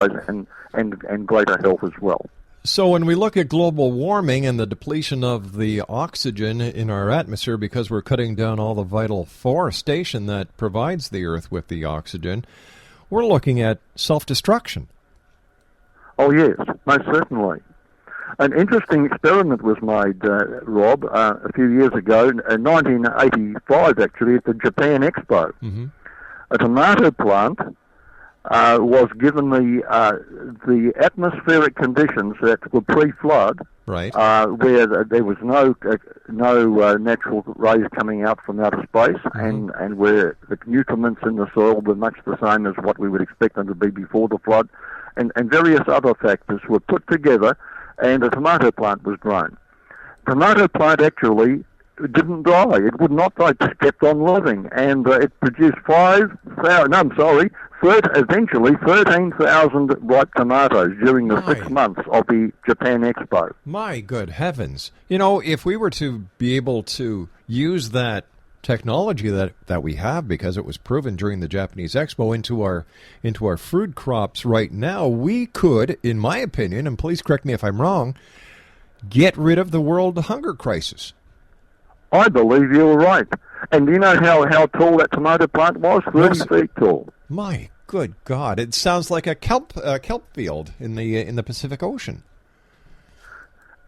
and greater health as well. So when we look at global warming and the depletion of the oxygen in our atmosphere because we're cutting down all the vital forestation that provides the Earth with the oxygen, we're looking at self-destruction. Oh, yes, most certainly. An interesting experiment was made, Rob, a few years ago, in 1985 actually, at the Japan Expo. Mm-hmm. A tomato plant was given the atmospheric conditions that were pre-flood, right, where there was no natural rays coming out from outer space, mm-hmm. and where the nutriments in the soil were much the same as what we would expect them to be before the flood, and various other factors were put together, and a tomato plant was grown. Tomato plant actually didn't die. It would not die. It just kept on living, and it produced 13,000 ripe tomatoes during the 6 months of the Japan Expo. My good heavens. You know, if we were to be able to use that technology that we have, because it was proven during the Japanese Expo, into our fruit crops right now, we could, in my opinion, and please correct me if I'm wrong, get rid of the world hunger crisis. I believe you're right. And do you know how tall that tomato plant was? 30 feet tall. My good God! It sounds like a kelp field in the Pacific Ocean.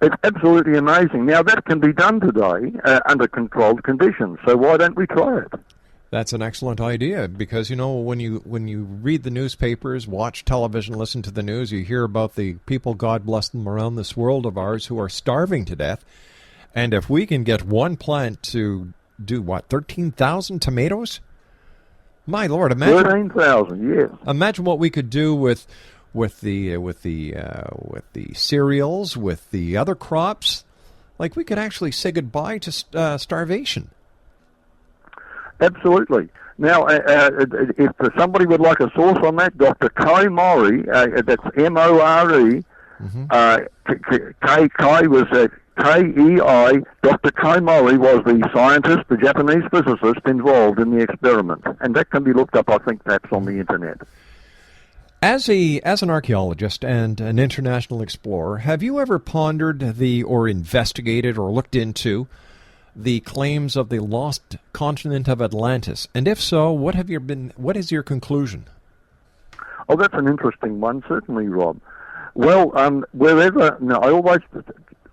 It's absolutely amazing. Now that can be done today under controlled conditions. So why don't we try it? That's an excellent idea, because you know, when you read the newspapers, watch television, listen to the news, you hear about the people, God bless them, around this world of ours who are starving to death. And if we can get one plant to do, 13,000 tomatoes? My Lord, imagine 13,000, yes. Imagine what we could do with the cereals, with the other crops. Like, we could actually say goodbye to starvation. Absolutely. Now, if somebody would like a source on that, Dr. Kai Mori, that's M-O-R-E, Kai was K-E-I, Dr. Kai Mori was the scientist, the Japanese physicist involved in the experiment. And that can be looked up, I think, perhaps on the internet. As an archaeologist and an international explorer, have you ever pondered or investigated or looked into the claims of the lost continent of Atlantis? And if so, what is your conclusion? Oh, that's an interesting one, certainly, Rob. Well,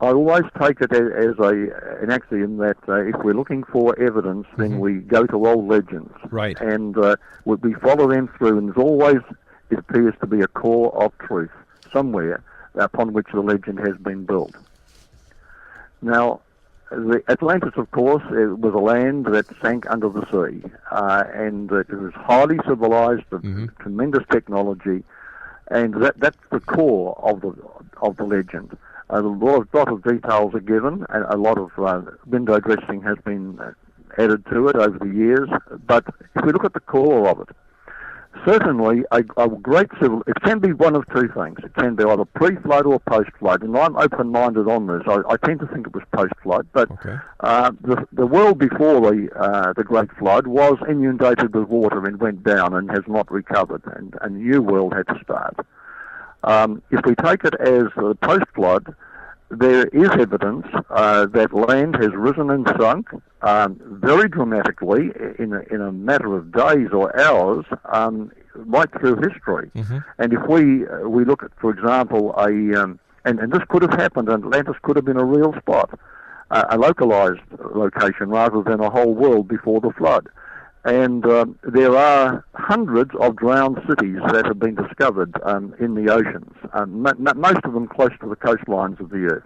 I always take it as an axiom that if we're looking for evidence, then we go to old legends. Right. And we follow them through, and it appears to be a core of truth somewhere upon which the legend has been built. Now, the Atlantis, of course, was a land that sank under the sea, and it was highly civilized, tremendous technology, and that's the core of the legend. A lot of details are given, and a lot of window dressing has been added to it over the years. But if we look at the core of it, certainly a great it can be one of two things. It can be either pre-flood or post-flood, and I'm open-minded on this. I tend to think it was post-flood, but the world before the Great Flood was inundated with water and went down and has not recovered, and a new world had to start. If we take it as post-flood, there is evidence that land has risen and sunk very dramatically in a matter of days or hours, right through history. And if we look at, for example, and this could have happened, Atlantis could have been a real spot, a localized location rather than a whole world before the flood. And there are hundreds of drowned cities that have been discovered in the oceans, most of them close to the coastlines of the Earth.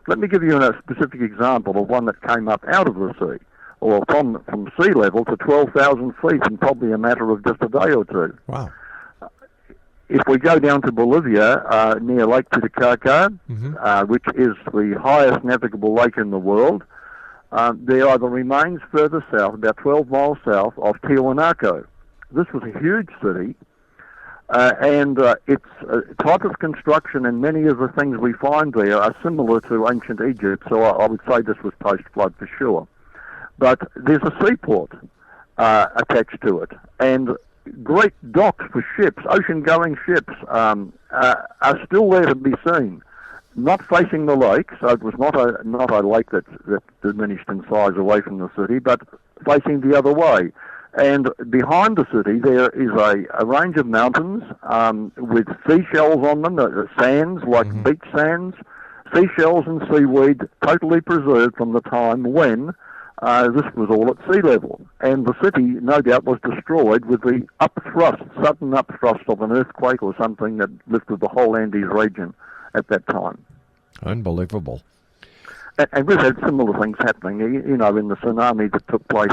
Let me give you a specific example of one that came up out of the sea, or from sea level to 12,000 feet in probably a matter of just a day or two. Wow. If we go down to Bolivia, near Lake Titicaca, which is the highest navigable lake in the world, there are the remains further south, about 12 miles south, of Tiwanaku. This was a huge city, and its type of construction and many of the things we find there are similar to ancient Egypt, so I would say this was post-flood for sure. But there's a seaport attached to it, and great docks for ships, ocean-going ships, are still there to be seen. Not facing the lake, so it was not a lake that diminished in size away from the city, but facing the other way. And behind the city there is a range of mountains with seashells on them, sands, like beach sands, seashells and seaweed totally preserved from the time when this was all at sea level. And the city, no doubt, was destroyed with the sudden upthrust of an earthquake or something that lifted the whole Andes region at that time. Unbelievable. And we've had similar things happening, in the tsunami that took place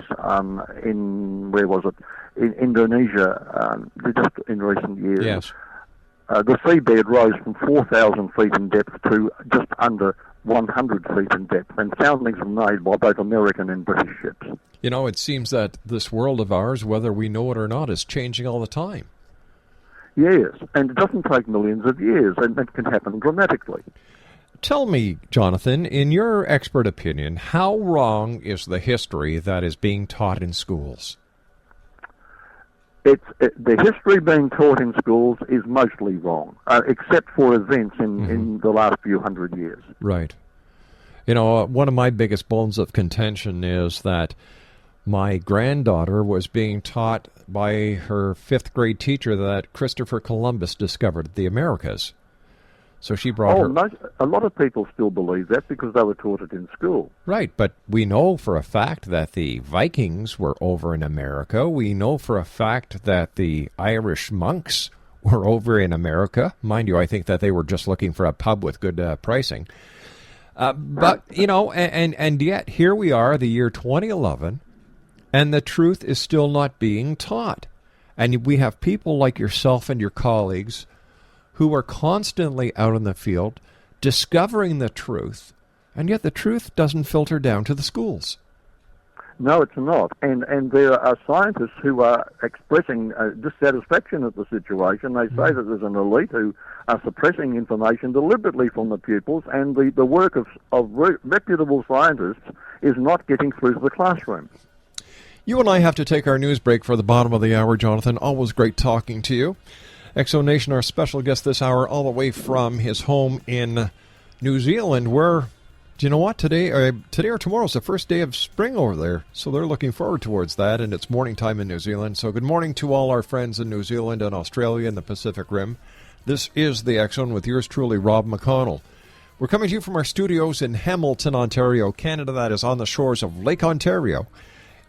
in Indonesia, just in recent years. Yes. The seabed rose from 4,000 feet in depth to just under 100 feet in depth, and soundings were made by both American and British ships. It seems that this world of ours, whether we know it or not, is changing all the time. Yes, and it doesn't take millions of years, and it can happen dramatically. Tell me, Jonathan, in your expert opinion, how wrong is the history that is being taught in schools? The history being taught in schools is mostly wrong, except for events in the last few hundred years. Right. One of my biggest bones of contention is that my granddaughter was being taught by her fifth grade teacher that Christopher Columbus discovered the Americas. So she brought her... A lot of people still believe that because they were taught it in school. Right, but we know for a fact that the Vikings were over in America. We know for a fact that the Irish monks were over in America. Mind you, I think that they were just looking for a pub with good pricing. But, and yet here we are, the year 2011, and the truth is still not being taught. And we have people like yourself and your colleagues who are constantly out in the field discovering the truth, and yet the truth doesn't filter down to the schools. No, it's not. And there are scientists who are expressing dissatisfaction at the situation. They say that there's an elite who are suppressing information deliberately from the pupils, and the work of reputable scientists is not getting through to the classroom. You and I have to take our news break for the bottom of the hour, Jonathan. Always great talking to you. Exo Nation, our special guest this hour, all the way from his home in New Zealand, where, do you know what, today or tomorrow is the first day of spring over there, so they're looking forward towards that, and it's morning time in New Zealand. So good morning to all our friends in New Zealand and Australia and the Pacific Rim. This is the X Zone with yours truly, Rob McConnell. We're coming to you from our studios in Hamilton, Ontario, Canada. That is on the shores of Lake Ontario,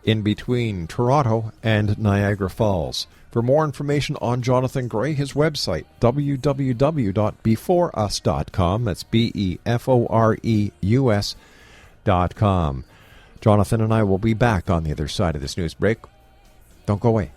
in between Toronto and Niagara Falls. For more information on Jonathan Gray, his website, www.beforeus.com. That's BEFOREUS.com. Jonathan and I will be back on the other side of this news break. Don't go away.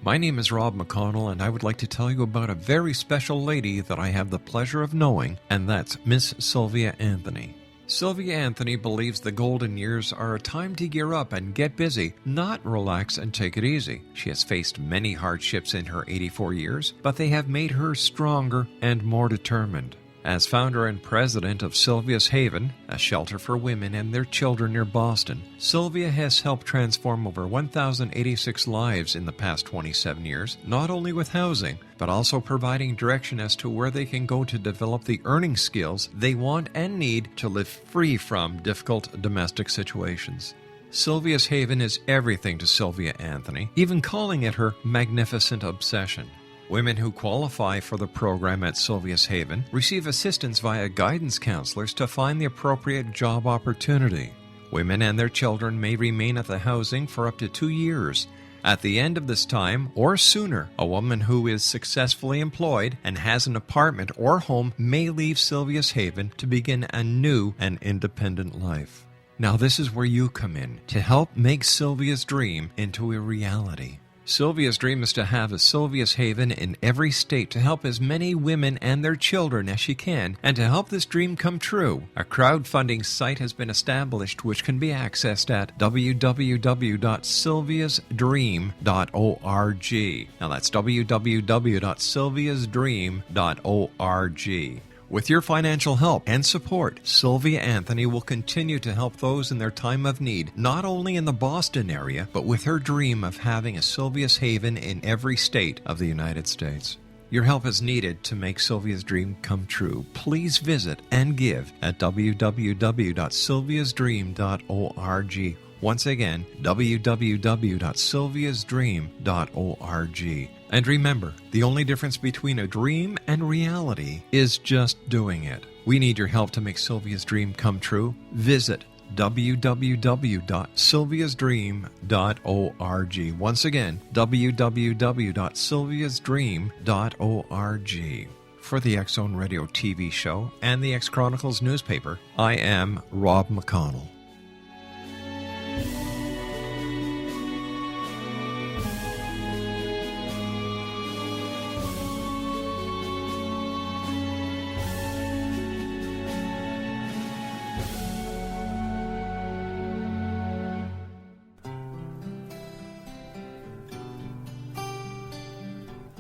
My name is Rob McConnell, and I would like to tell you about a very special lady that I have the pleasure of knowing, and that's Miss Sylvia Anthony. Sylvia Anthony believes the golden years are a time to gear up and get busy, not relax and take it easy. She has faced many hardships in her 84 years, but they have made her stronger and more determined. As founder and president of Sylvia's Haven, a shelter for women and their children near Boston, Sylvia has helped transform over 1,086 lives in the past 27 years, not only with housing, but also providing direction as to where they can go to develop the earning skills they want and need to live free from difficult domestic situations. Sylvia's Haven is everything to Sylvia Anthony, even calling it her magnificent obsession. Women who qualify for the program at Sylvia's Haven receive assistance via guidance counselors to find the appropriate job opportunity. Women and their children may remain at the housing for up to 2 years. At the end of this time, or sooner, a woman who is successfully employed and has an apartment or home may leave Sylvia's Haven to begin a new and independent life. Now this is where you come in to help make Sylvia's dream into a reality. Sylvia's dream is to have a Sylvia's Haven in every state to help as many women and their children as she can, and to help this dream come true. A crowdfunding site has been established which can be accessed at www.sylviasdream.org. Now that's www.sylviasdream.org. With your financial help and support, Sylvia Anthony will continue to help those in their time of need, not only in the Boston area, but with her dream of having a Sylvia's Haven in every state of the United States. Your help is needed to make Sylvia's dream come true. Please visit and give at www.sylviasdream.org. Once again, www.sylviasdream.org. And remember, the only difference between a dream and reality is just doing it. We need your help to make Sylvia's dream come true. Visit www.sylviasdream.org. Once again, www.sylviasdream.org. For the X Zone Radio TV show and the X Chronicles newspaper, I am Rob McConnell.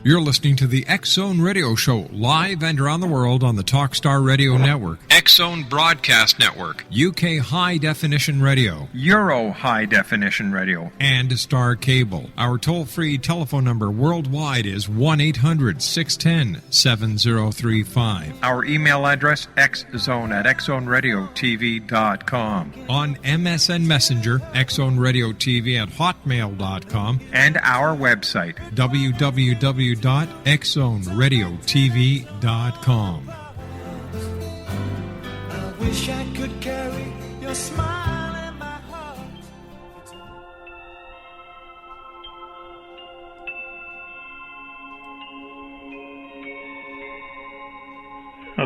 You're listening to the X Zone Radio Show, live and around the world on the Talkstar Radio Network, X Zone Broadcast Network, UK High Definition Radio, Euro High Definition Radio, and Star Cable. Our toll-free telephone number worldwide is 1-800-610-7035. Our email address, xzone@xzoneradiotv.com. On MSN Messenger, xzoneradiotv@hotmail.com, and our website, www.xzoneradiotv.com. I wish I could carry your smile in my heart.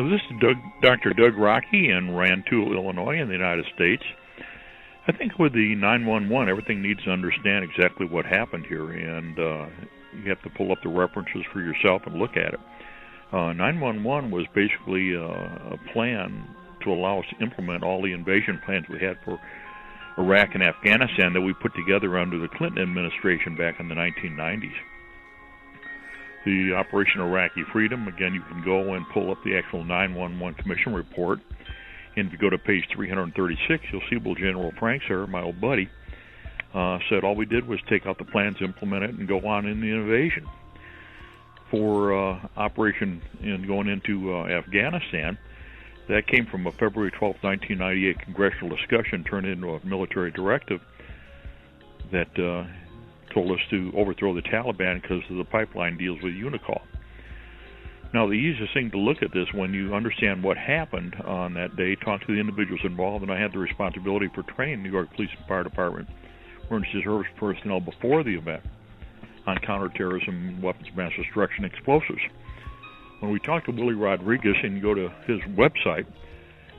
This is Dr. Doug Rocky in Rantoul, Illinois, in the United States. I think with the 911, everything needs to understand exactly what happened here, and you have to pull up the references for yourself and look at it. 911 was basically a plan to allow us to implement all the invasion plans we had for Iraq and Afghanistan that we put together under the Clinton administration back in the 1990s. The Operation Iraqi Freedom, again, you can go and pull up the actual 911 Commission report. And if you go to page 336, you'll see Well, General Frank, sir, my old buddy, said all we did was take out the plans, implement it, and go on in the invasion. For Operation going into Afghanistan, that came from a February 12, 1998 congressional discussion turned into a military directive that told us to overthrow the Taliban because of the pipeline deals with Unicol. Now, the easiest thing to look at this, when you understand what happened on that day, talk to the individuals involved, and I had the responsibility for training New York Police and Fire Department emergency service personnel before the event on counterterrorism, weapons of mass destruction, explosives. When we talk to Willie Rodriguez and you go to his website,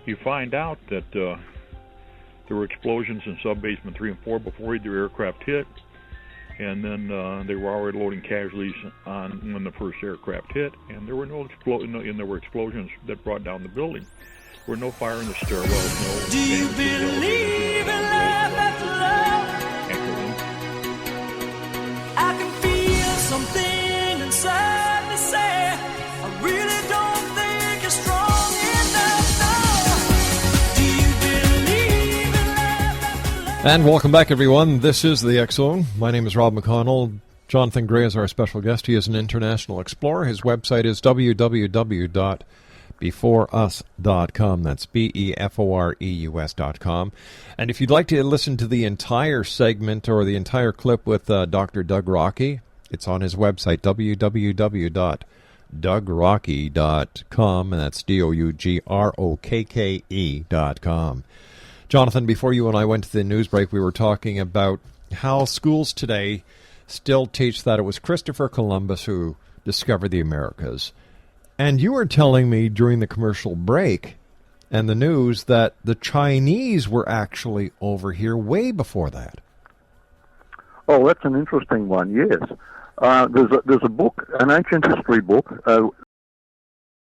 you find out that there were explosions in sub-basement 3 and 4 before either aircraft hit, and then they were already loading casualties on when the first aircraft hit, and there were there were explosions that brought down the building. There were no fire in the stairwells. No. Do you believe in love after love? I can feel something inside me say, I really don't think you're strong enough. No. Do you believe in love after love? And welcome back, everyone. This is the X Zone. My name is Rob McConnell. Jonathan Gray is our special guest. He is an international explorer. His website is www.beforeus.com. That's BEFOREUS.com. And if you'd like to listen to the entire segment or the entire clip with Dr. Doug Rocky, it's on his website, www.dougrocky.com, and that's DOUGROKKE.com. Jonathan, before you and I went to the news break, we were talking about how schools today still teach that it was Christopher Columbus who discovered the Americas. And you were telling me during the commercial break and the news that the Chinese were actually over here way before that. Oh, that's an interesting one. Yes, there's a book, an ancient history book,